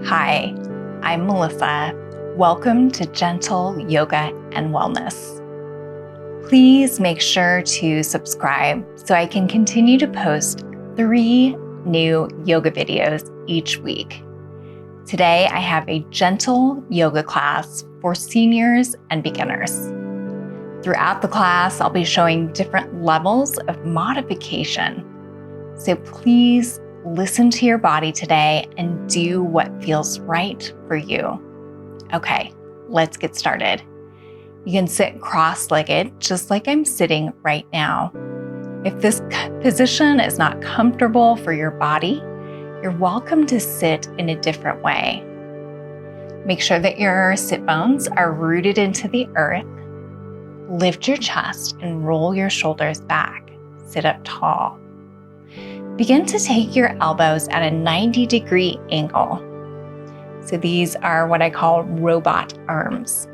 Hi, I'm Melissa. Welcome to Gentle Yoga and Wellness. Please make sure to subscribe so I can continue to post 3 new yoga videos each week. Today, I have a gentle yoga class for seniors and beginners. Throughout the class, I'll be showing different levels of modification. So please listen to your body today and do what feels right for you. Okay, let's get started. You can sit cross-legged, just like I'm sitting right now. If this position is not comfortable for your body, you're welcome to sit in a different way. Make sure that your sit bones are rooted into the earth. Lift your chest and roll your shoulders back. Sit up tall. Begin to take your elbows at a 90-degree angle. So these are what I call robot arms.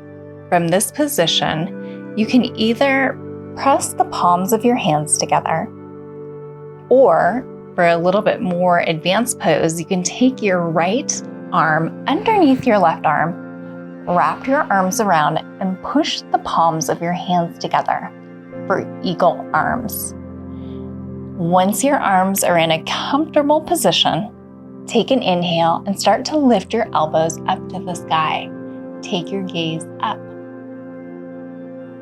From this position, you can either press the palms of your hands together, or for a little bit more advanced pose, you can take your right arm underneath your left arm, wrap your arms around, and push the palms of your hands together for eagle arms. Once your arms are in a comfortable position, take an inhale and start to lift your elbows up to the sky. Take your gaze up.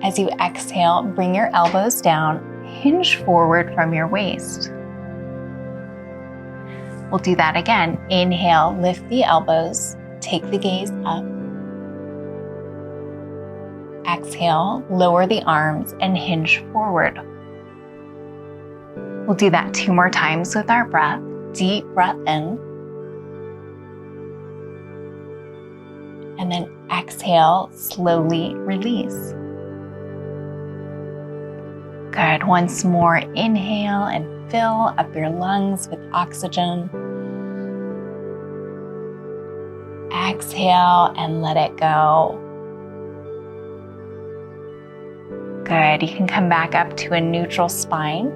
As you exhale, bring your elbows down, hinge forward from your waist. We'll do that again. Inhale, lift the elbows, take the gaze up. Exhale, lower the arms and hinge forward. We'll do that 2 more times with our breath. Deep breath in. And then exhale, slowly release. Good. Once more, inhale and fill up your lungs with oxygen. Exhale and let it go. Good. You can come back up to a neutral spine.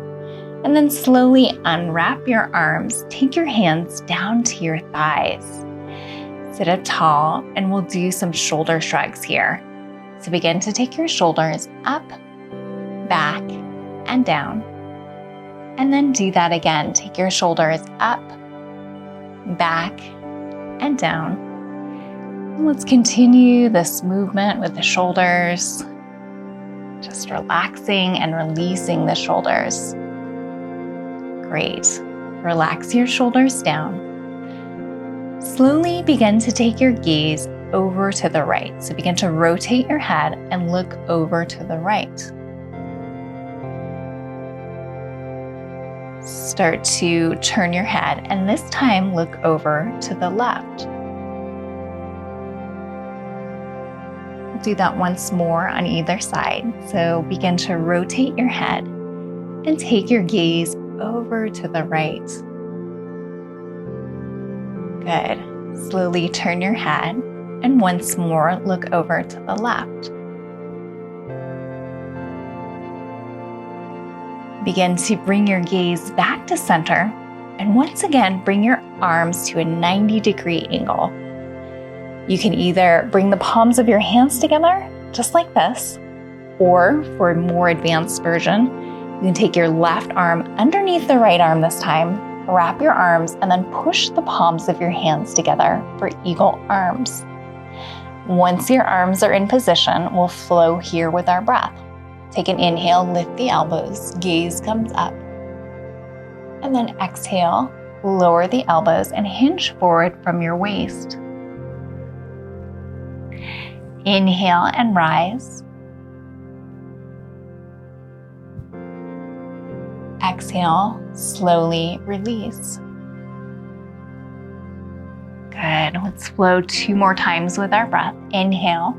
And then slowly unwrap your arms. Take your hands down to your thighs. Sit up tall, and we'll do some shoulder shrugs here. So begin to take your shoulders up, back, and down. And then do that again. Take your shoulders up, back, and down. And let's continue this movement with the shoulders. Just relaxing and releasing the shoulders. Great. Relax your shoulders down. Slowly begin to take your gaze over to the right. So begin to rotate your head and look over to the right. Start to turn your head, and this time look over to the left. Do that once more on either side. So begin to rotate your head and take your gaze over to the right. Good. Slowly turn your head and once more look over to the left. Begin to bring your gaze back to center, and once again bring your arms to a 90-degree angle. You can either bring the palms of your hands together, just like this, or for a more advanced version, you can take your left arm underneath the right arm this time, wrap your arms, and then push the palms of your hands together for eagle arms. Once your arms are in position, we'll flow here with our breath. Take an inhale, lift the elbows, gaze comes up. And then exhale, lower the elbows and hinge forward from your waist. Inhale and rise. Exhale, slowly release. Good. Let's flow 2 more times with our breath. Inhale.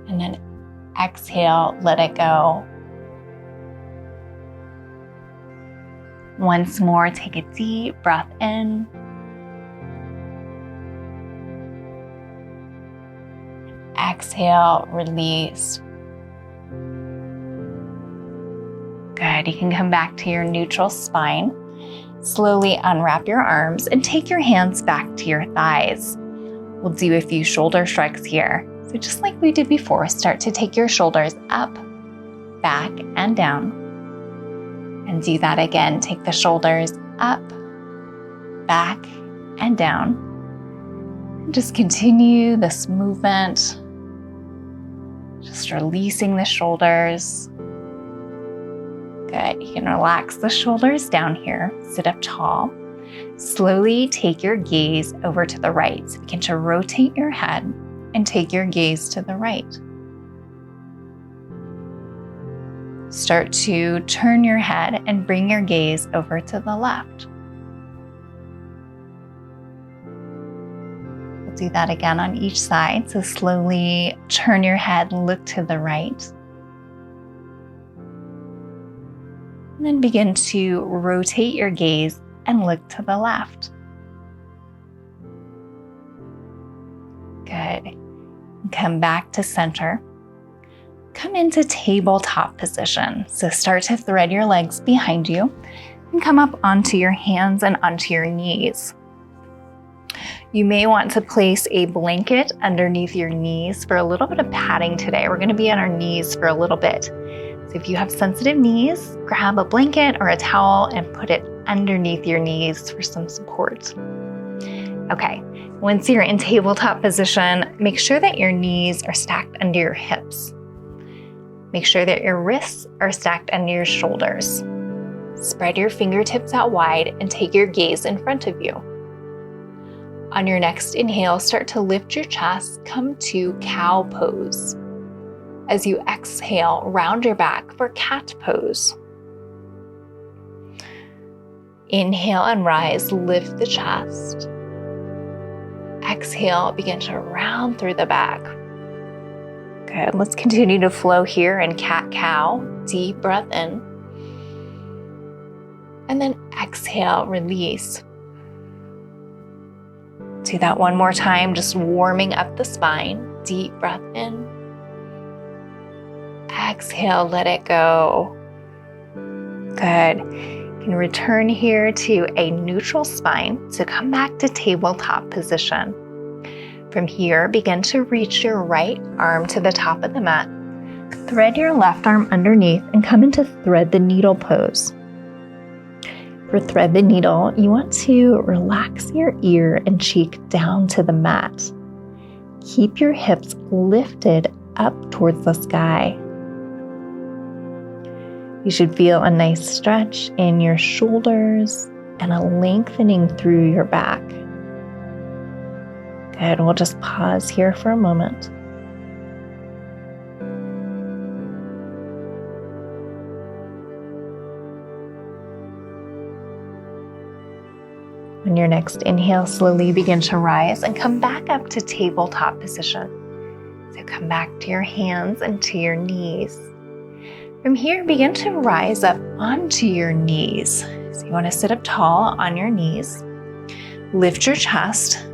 And then exhale, let it go. Once more, take a deep breath in. Exhale, release. Good. You can come back to your neutral spine. Slowly unwrap your arms and take your hands back to your thighs. We'll do a few shoulder shrugs here. So just like we did before, start to take your shoulders up, back, and down. And do that again. Take the shoulders up, back, and down. And just continue this movement. Just releasing the shoulders. Good. You can relax the shoulders down here. Sit up tall. Slowly take your gaze over to the right. So begin to rotate your head and take your gaze to the right. Start to turn your head and bring your gaze over to the left. We'll do that again on each side. So slowly turn your head, look to the right. And then begin to rotate your gaze and look to the left. Good. Come back to center. Come into tabletop position. So start to thread your legs behind you and come up onto your hands and onto your knees. You may want to place a blanket underneath your knees for a little bit of padding today. We're going to be on our knees for a little bit. So if you have sensitive knees, grab a blanket or a towel and put it underneath your knees for some support. Okay, once you're in tabletop position, make sure that your knees are stacked under your hips. Make sure that your wrists are stacked under your shoulders. Spread your fingertips out wide and take your gaze in front of you. On your next inhale, start to lift your chest, come to cow pose. As you exhale, round your back for cat pose. Inhale and rise, lift the chest. Exhale, begin to round through the back. Good, let's continue to flow here in cat-cow. Deep breath in. And then exhale, release. Do that one more time, just warming up the spine. Deep breath in. Exhale, let it go. Good. You can return here to a neutral spine. So come back to tabletop position. From here, begin to reach your right arm to the top of the mat. Thread your left arm underneath and come into thread the needle pose. For thread the needle, you want to relax your ear and cheek down to the mat. Keep your hips lifted up towards the sky. You should feel a nice stretch in your shoulders and a lengthening through your back. Good, we'll just pause here for a moment. On your next inhale, slowly begin to rise and come back up to tabletop position. So come back to your hands and to your knees. From here, begin to rise up onto your knees. So you want to sit up tall on your knees. Lift your chest.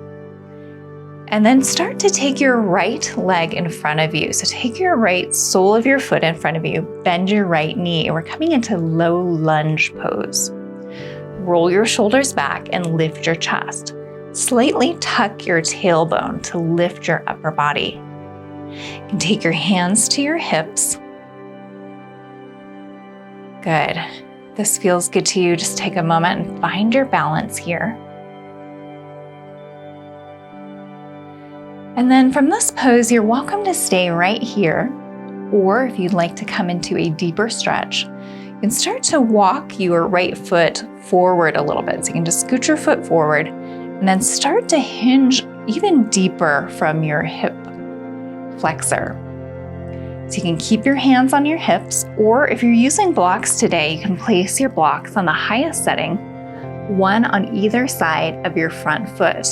And then start to take your right leg in front of you. So take your right sole of your foot in front of you. Bend your right knee. We're coming into low lunge pose. Roll your shoulders back and lift your chest. Slightly tuck your tailbone to lift your upper body. You can take your hands to your hips. Good. This feels good to you. Just take a moment and find your balance here. And then from this pose, you're welcome to stay right here. Or if you'd like to come into a deeper stretch, you can start to walk your right foot forward a little bit. So you can just scoot your foot forward and then start to hinge even deeper from your hip flexor. So you can keep your hands on your hips, or if you're using blocks today, you can place your blocks on the highest setting, one on either side of your front foot.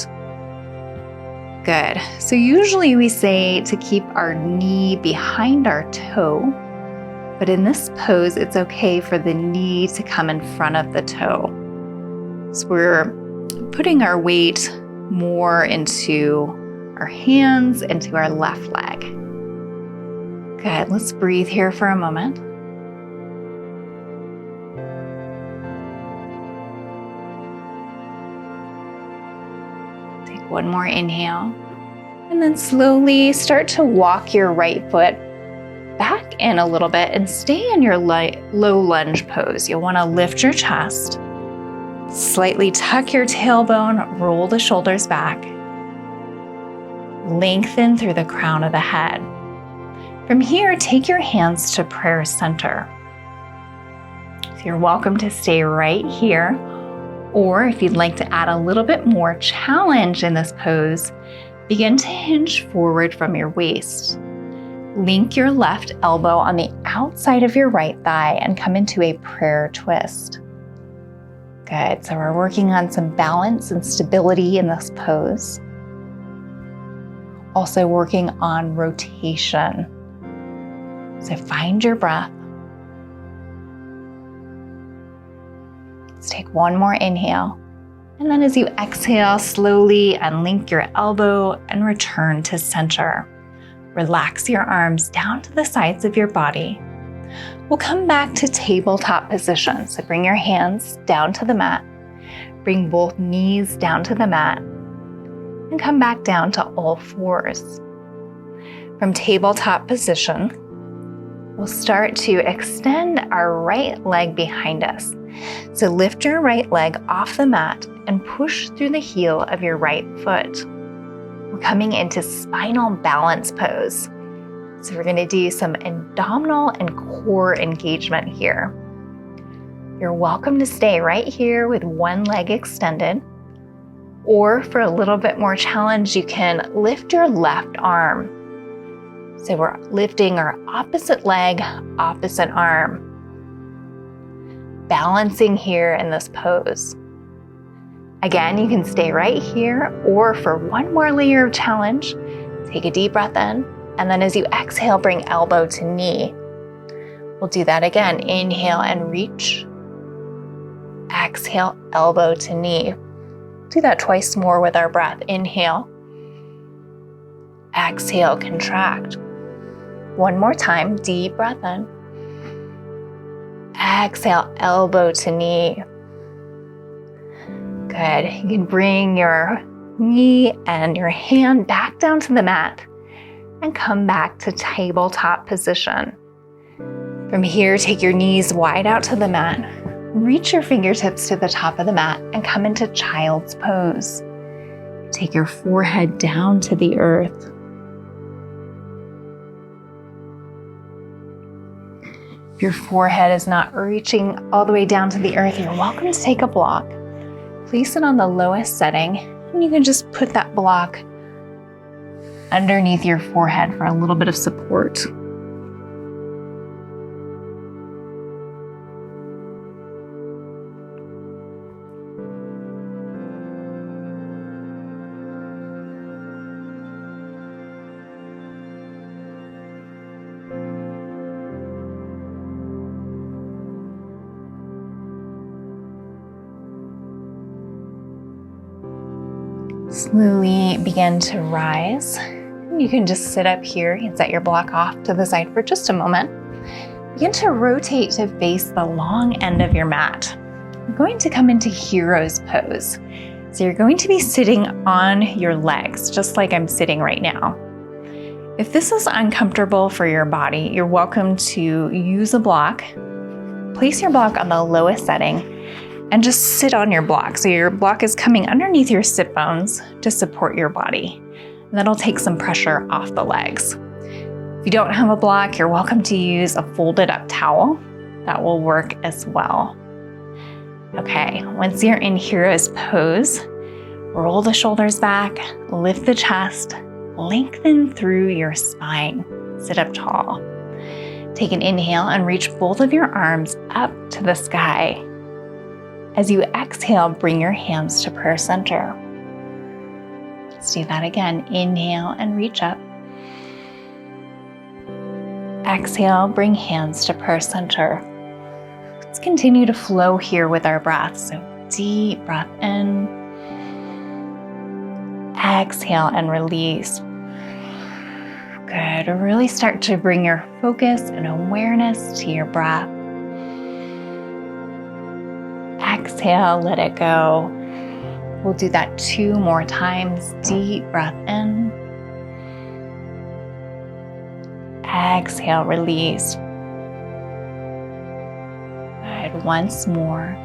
Good. So usually we say to keep our knee behind our toe, but in this pose, it's okay for the knee to come in front of the toe. So we're putting our weight more into our hands, into our left leg. Good, let's breathe here for a moment. one more inhale. And then slowly start to walk your right foot back in a little bit and stay in your low lunge pose. You'll want to lift your chest, slightly tuck your tailbone, roll the shoulders back, lengthen through the crown of the head. From here, take your hands to prayer center. So you're welcome to stay right here, or if you'd like to add a little bit more challenge in this pose, begin to hinge forward from your waist. Link your left elbow on the outside of your right thigh and come into a prayer twist. Good, so we're working on some balance and stability in this pose. Also working on rotation. So find your breath. Let's take one more inhale. And then as you exhale, slowly unlink your elbow and return to center. Relax your arms down to the sides of your body. We'll come back to tabletop position. So bring your hands down to the mat. Bring both knees down to the mat. And come back down to all fours. From tabletop position, we'll start to extend our right leg behind us. So lift your right leg off the mat and push through the heel of your right foot. We're coming into spinal balance pose. So we're going to do some abdominal and core engagement here. You're welcome to stay right here with one leg extended, or for a little bit more challenge, you can lift your left arm. So we're lifting our opposite leg, opposite arm. Balancing here in this pose. Again, you can stay right here, or for one more layer of challenge, take a deep breath in, and then as you exhale, bring elbow to knee. We'll do that again. Inhale and reach. Exhale, elbow to knee. Do that twice more with our breath. Inhale. Exhale, contract. One more time, deep breath in. Exhale, elbow to knee. Good. You can bring your knee and your hand back down to the mat and come back to tabletop position. From here, take your knees wide out to the mat. Reach your fingertips to the top of the mat and come into child's pose. Take your forehead down to the earth. If your forehead is not reaching all the way down to the earth, you're welcome to take a block. Place it on the lowest setting, and you can just put that block underneath your forehead for a little bit of support. Slowly begin to rise. You can just sit up here. You can set your block off to the side for just a moment. Begin to rotate to face the long end of your mat. You're going to come into hero's pose. So you're going to be sitting on your legs, just like I'm sitting right now. If this is uncomfortable for your body, you're welcome to use a block. Place your block on the lowest setting and just sit on your block. So your block is coming underneath your sit bones to support your body. And that'll take some pressure off the legs. If you don't have a block, you're welcome to use a folded up towel. That will work as well. Okay, once you're in hero's pose, roll the shoulders back, lift the chest, lengthen through your spine. Sit up tall. Take an inhale and reach both of your arms up to the sky. As you exhale, bring your hands to prayer center. Let's do that again. Inhale and reach up. Exhale, bring hands to prayer center. Let's continue to flow here with our breath. So deep breath in. Exhale and release. Good. Really start to bring your focus and awareness to your breath. Exhale, let it go. We'll do that 2 more times. Deep breath in. Exhale, release. Good. Once more.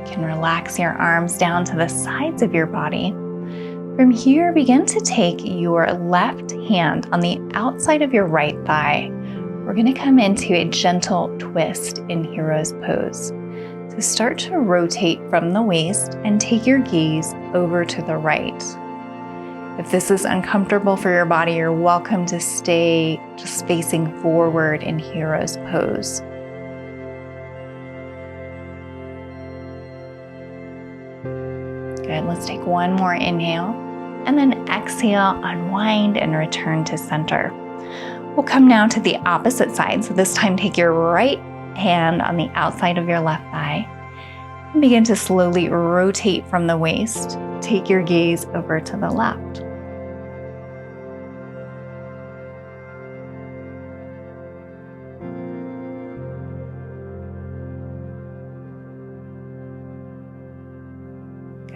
You can relax your arms down to the sides of your body. From here, begin to take your left hand on the outside of your right thigh. We're going to come into a gentle twist in hero's pose. So start to rotate from the waist and take your gaze over to the right. If this is uncomfortable for your body, you're welcome to stay just facing forward in hero's pose. Good, let's take one more inhale, and then exhale, unwind and return to center. We'll come now to the opposite side. So this time take your right hand on the outside of your left thigh and begin to slowly rotate from the waist. Take your gaze over to the left.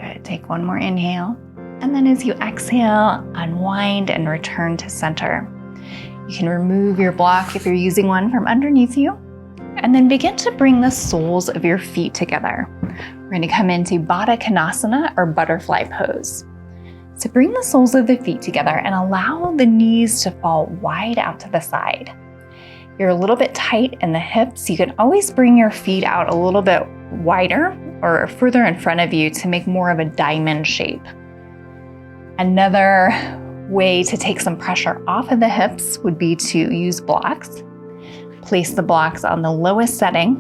Good, take one more inhale. And then as you exhale, unwind and return to center. You can remove your block if you're using one from underneath you, and then begin to bring the soles of your feet together. We're going to come into Baddha Konasana, or butterfly pose. So bring the soles of the feet together and allow the knees to fall wide out to the side. You're a little bit tight in the hips. You can always bring your feet out a little bit wider or further in front of you to make more of a diamond shape. Another way to take some pressure off of the hips would be to use blocks. Place the blocks on the lowest setting,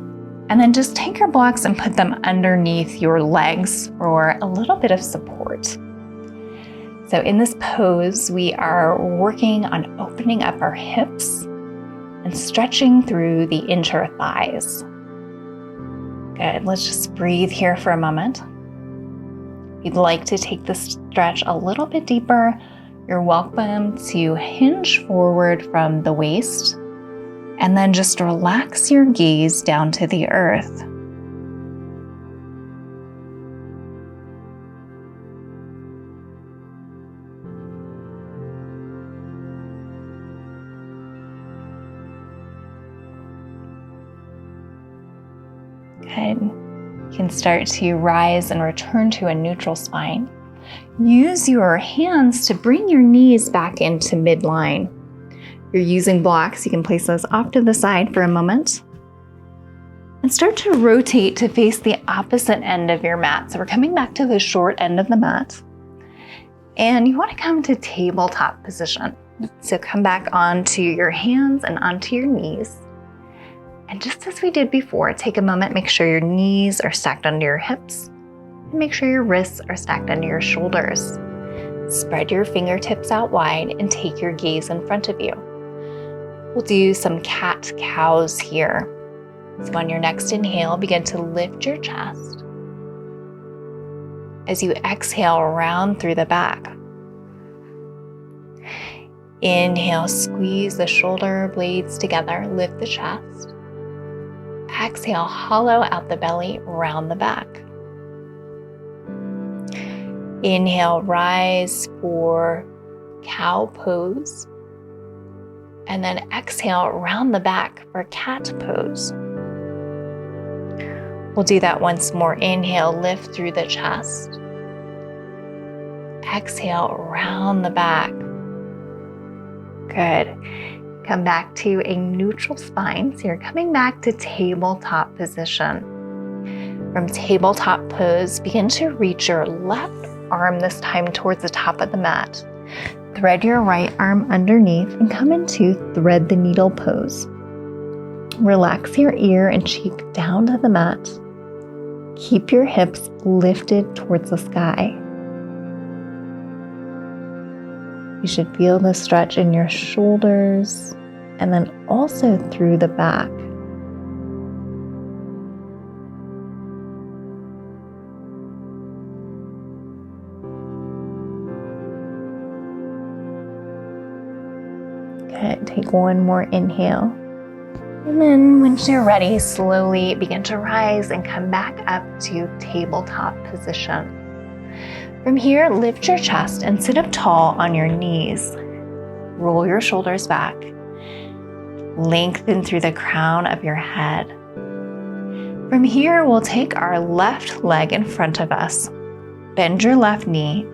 and then just take your blocks and put them underneath your legs for a little bit of support. So in this pose, we are working on opening up our hips and stretching through the inner thighs. Good, let's just breathe here for a moment. If you'd like to take the stretch a little bit deeper, you're welcome to hinge forward from the waist and then just relax your gaze down to the earth. Good. You can start to rise and return to a neutral spine. Use your hands to bring your knees back into midline. If you're using blocks, you can place those off to the side for a moment. And start to rotate to face the opposite end of your mat. So we're coming back to the short end of the mat. And you want to come to tabletop position. So come back onto your hands and onto your knees. And just as we did before, take a moment, make sure your knees are stacked under your hips. And make sure your wrists are stacked under your shoulders. Spread your fingertips out wide and take your gaze in front of you. We'll do some cat-cows here. So on your next inhale, begin to lift your chest. As you exhale, round through the back. Inhale, squeeze the shoulder blades together, lift the chest. Exhale, hollow out the belly, round the back. Inhale, rise for cow pose. And then exhale, round the back for cat pose. We'll do that once more. Inhale, lift through the chest. Exhale, round the back. Good. Come back to a neutral spine. So you're coming back to tabletop position. From tabletop pose, begin to reach your left arm this time towards the top of the mat. Thread your right arm underneath and come into thread the needle pose. Relax your ear and cheek down to the mat. Keep your hips lifted towards the sky. You should feel the stretch in your shoulders and then also through the back. Good. Take one more inhale. And then once you're ready, slowly begin to rise and come back up to tabletop position. From here, lift your chest and sit up tall on your knees. Roll your shoulders back. Lengthen through the crown of your head. From here, we'll take our left leg in front of us. Bend your left knee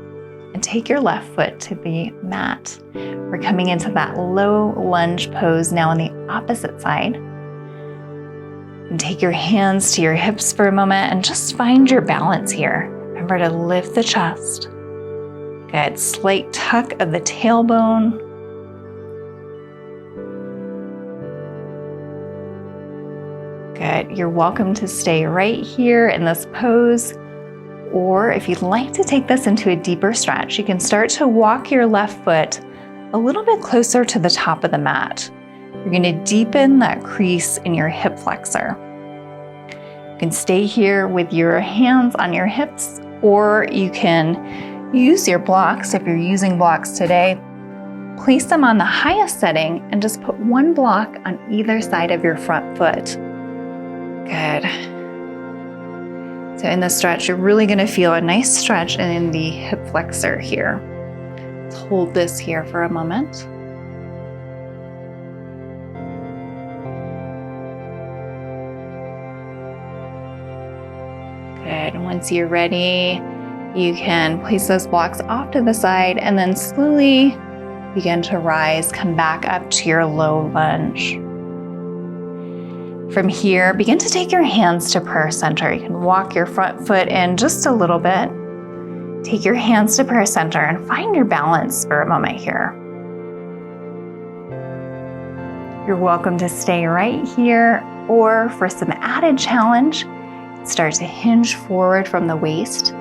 and take your left foot to the mat. We're coming into that low lunge pose now on the opposite side. And take your hands to your hips for a moment and just find your balance here. Remember to lift the chest. Good. Slight tuck of the tailbone. Good. You're welcome to stay right here in this pose. Or if you'd like to take this into a deeper stretch, you can start to walk your left foot a little bit closer to the top of the mat. You're going to deepen that crease in your hip flexor. You can stay here with your hands on your hips, or you can use your blocks. If you're using blocks today, place them on the highest setting and just put one block on either side of your front foot. Good. So in the stretch, you're really going to feel a nice stretch in the hip flexor here. Let's hold this here for a moment. Good. And once you're ready, you can place those blocks off to the side and then slowly begin to rise, come back up to your low lunge. From here, begin to take your hands to prayer center. You can walk your front foot in just a little bit. Take your hands to prayer center and find your balance for a moment here. You're welcome to stay right here, or for some added challenge, start to hinge forward from the waist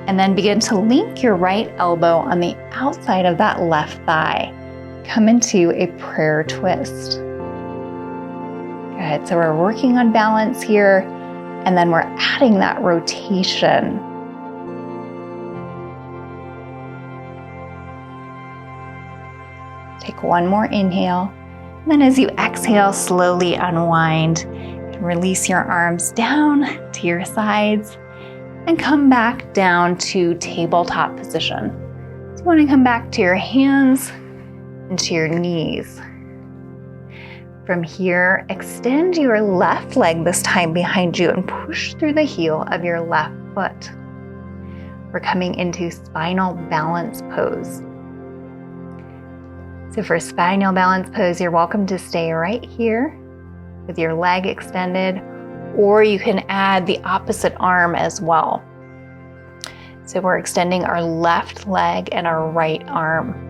and then begin to link your right elbow on the outside of that left thigh. Come into a prayer twist. Good. So we're working on balance here, and then we're adding that rotation. Take one more inhale, and then as you exhale, slowly unwind and release your arms down to your sides and come back down to tabletop position. So you want to come back to your hands and to your knees. From here, extend your left leg this time behind you and push through the heel of your left foot. We're coming into spinal balance pose. So for spinal balance pose, you're welcome to stay right here with your leg extended, or you can add the opposite arm as well. So we're extending our left leg and our right arm.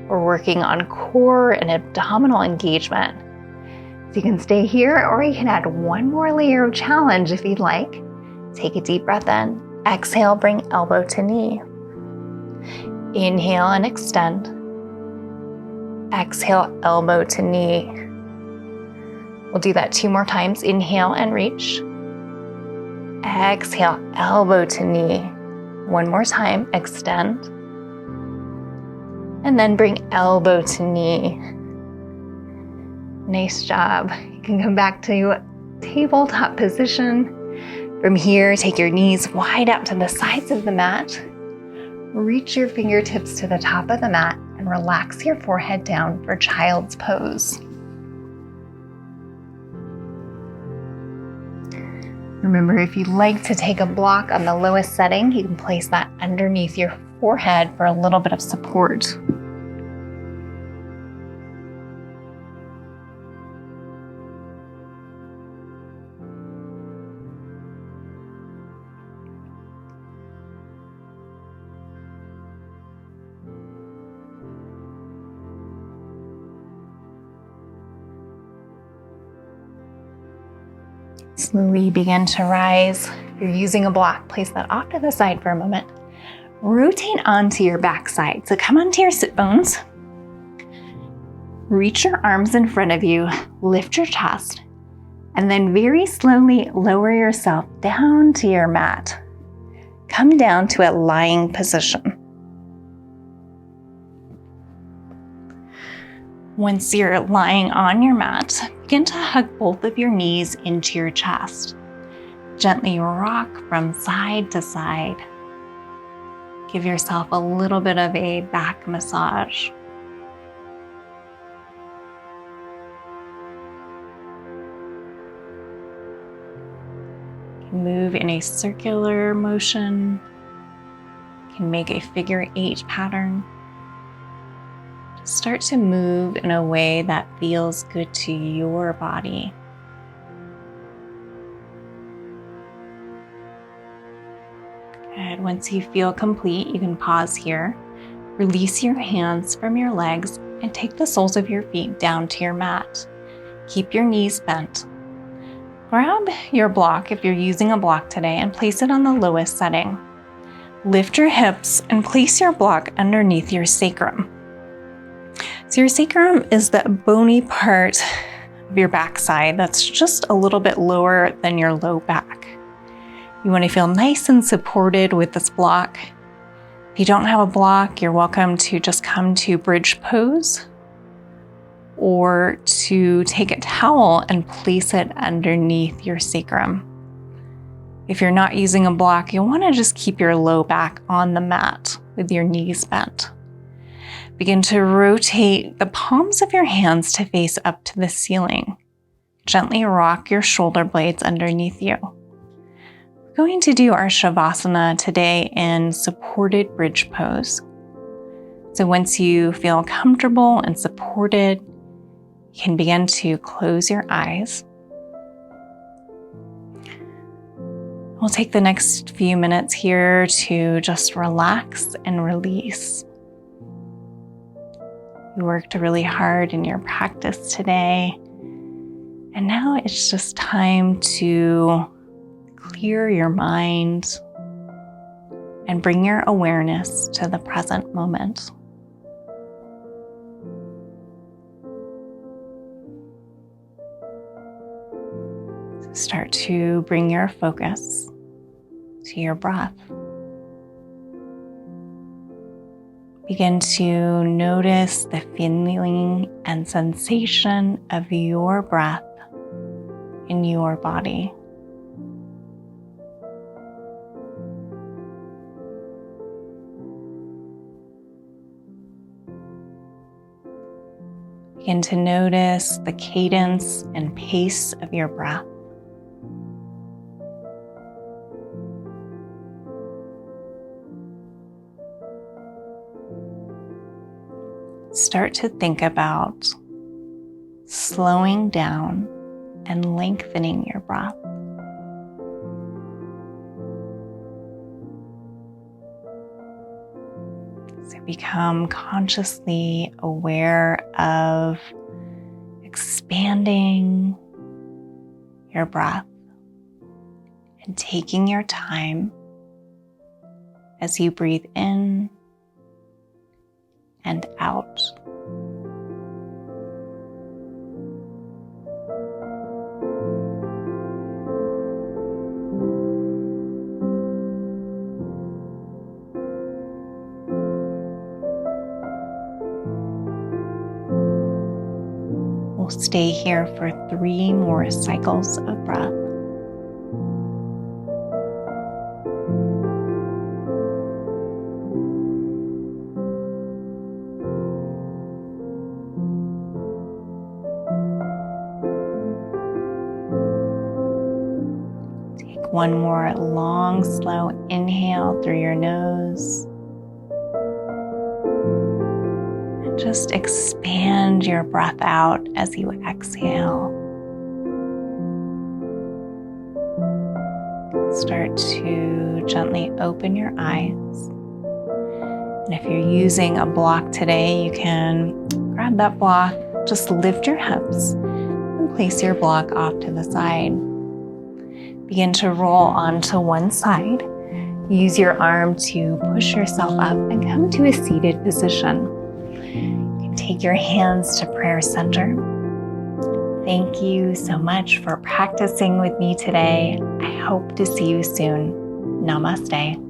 We're working on core and abdominal engagement. So you can stay here, or you can add one more layer of challenge if you'd like. Take a deep breath in. Exhale, bring elbow to knee. Inhale and extend. Exhale, elbow to knee. We'll do that 2 more times. Inhale and reach. Exhale, elbow to knee. 1 more time, extend. And then bring elbow to knee. Nice job. You can come back to tabletop position. From here, take your knees wide out to the sides of the mat. Reach your fingertips to the top of the mat and relax your forehead down for child's pose. Remember, if you'd like to take a block on the lowest setting, you can place that underneath your forehead for a little bit of support. Slowly begin to rise. If you're using a block, place that off to the side for a moment. Rotate onto your backside. So come onto your sit bones. Reach your arms in front of you, lift your chest, and then very slowly lower yourself down to your mat. Come down to a lying position. Once you're lying on your mat, begin to hug both of your knees into your chest. Gently rock from side to side. Give yourself a little bit of a back massage. Move in a circular motion. You can make a figure 8 pattern. Start to move in a way that feels good to your body. Good. Once you feel complete, you can pause here. Release your hands from your legs and take the soles of your feet down to your mat. Keep your knees bent. Grab your block if you're using a block today and place it on the lowest setting. Lift your hips and place your block underneath your sacrum. So your sacrum is the bony part of your backside that's just a little bit lower than your low back. You want to feel nice and supported with this block. If you don't have a block, you're welcome to just come to bridge pose or to take a towel and place it underneath your sacrum. If you're not using a block, you'll want to just keep your low back on the mat with your knees bent. Begin to rotate the palms of your hands to face up to the ceiling. Gently rock your shoulder blades underneath you. We're going to do our Shavasana today in supported bridge pose. So once you feel comfortable and supported, you can begin to close your eyes. We'll take the next few minutes here to just relax and release. You worked really hard in your practice today, and now it's just time to clear your mind and bring your awareness to the present moment. So start to bring your focus to your breath. Begin to notice the feeling and sensation of your breath in your body. Begin to notice the cadence and pace of your breath. Start to think about slowing down and lengthening your breath. So become consciously aware of expanding your breath and taking your time as you breathe in and out. We'll stay here for 3 more cycles of breath. One more long, slow inhale through your nose. And just expand your breath out as you exhale. Start to gently open your eyes. And if you're using a block today, you can grab that block, just lift your hips, and place your block off to the side. Begin to roll onto one side. Use your arm to push yourself up and come to a seated position. You can take your hands to prayer center. Thank you so much for practicing with me today. I hope to see you soon. Namaste.